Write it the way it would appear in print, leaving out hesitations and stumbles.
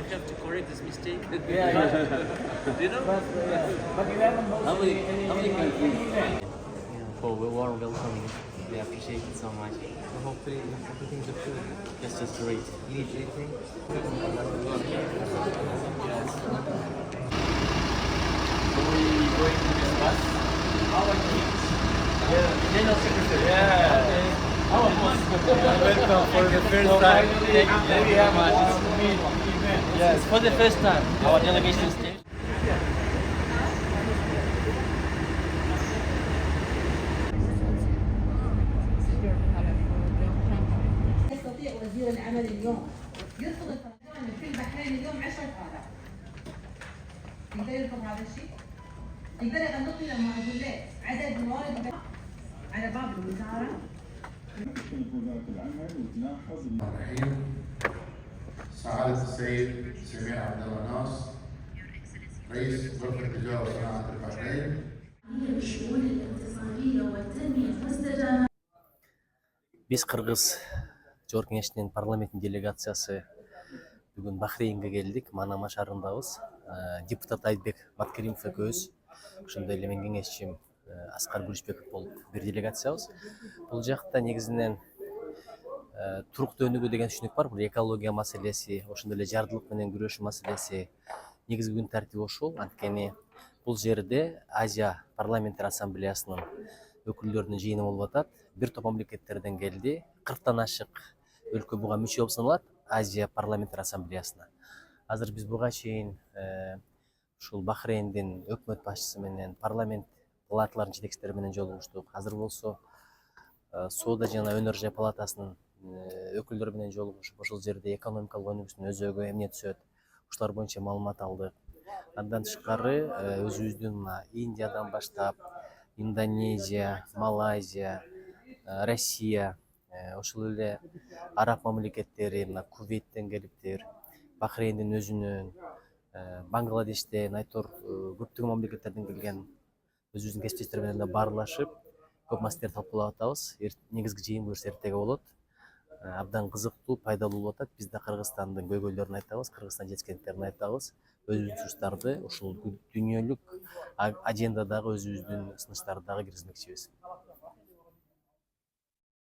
have to correct this mistake. You know? But you haven't hosted How many countries? For the warm welcoming. We appreciate it so much. So hopefully everything's okay. That's just great. You need anything? Yes. So we going to discuss our needs. Yeah, General Secretary. Yeah. Okay. Our boss. Welcome for the first time. Thank you very much. Yes, for the first time. Our delegation stage. يستطيع وزير العمل اليوم يرفض الفرنساوي في البحرين اليوم 10 آلاف. يقدر يرفض هذا الشيء؟ يقدر يغلط لي لما اقول له عدد موارد على باب الوزاره؟ الرحيم سعادة السيد سمير عبد الله ناصر رئيس غرفة التجارة وصناعة البحرين للشؤون الاقتصادية والتنمية المستدامة. Биз Кыргыз Жогорку Кеңештин парламенттин делегациясы бүгүн Бахрейнге келдик. Манама шаарындабыз. Депутат Айтбек Маткеримов экөөбүз, ошондой эле менин кеңешчим Аскар Гүлүчбеков болуп бир делегациябыз. Бул жакта негизинен туруктуу өнүгүү деген түшүнүк бар. Бул экология маселеси, ошондой эле жардылык менен күрөшүү маселеси негизги күн тартиби ошол. Анткени бул жерде Азия парламенттер ассамблеясынын өкүлдөрүнүн жыйыны болуп атат. Бир топ мамлекеттерден келди. 40тан ашык өлкө буга мүчө болуп саналат Азия парламенттер ассамблеясына. Азыр биз буга чейин ушул Бахрейндин өкмөт башчысы менен парламент палаталарынын жетекчилери менен жолугуштук. Азыр болсо соода жана өнөр жай палатасынын өкүлдөрү менен жолугушуп, ошол жерде экономикалык өнүгүүсүнүн өзөгү эмне түшөт, ушулар боюнча маалымат алдык. Андан тышкары өзүбүздүн мына Индиядан баштап Индонезия, Малайзия, Россия, ошол эле араб мамлекеттери, мына Кувейттен келиптир, Бахрейндин өзүнөн, Бангладештен, айтор көптөгөн мамлекеттерден келген өзүбүздүн кесиптештер менен да баарлашып, көп маселелерди талкуулап атабыз. Негизги жыйын буюрса эртеге болот. Абдан кызыктуу, пайдалуу болуп атат. Биз да Кыргызстандын көйгөйлөрүн айтабыз, Кыргызстан жетишкендиктерин айтабыз. Өзүбүздүн сунуштарды ушул дүйнөлүк ажендадагы өзүбүздүн сунуштарды дагы киргизмекчибиз.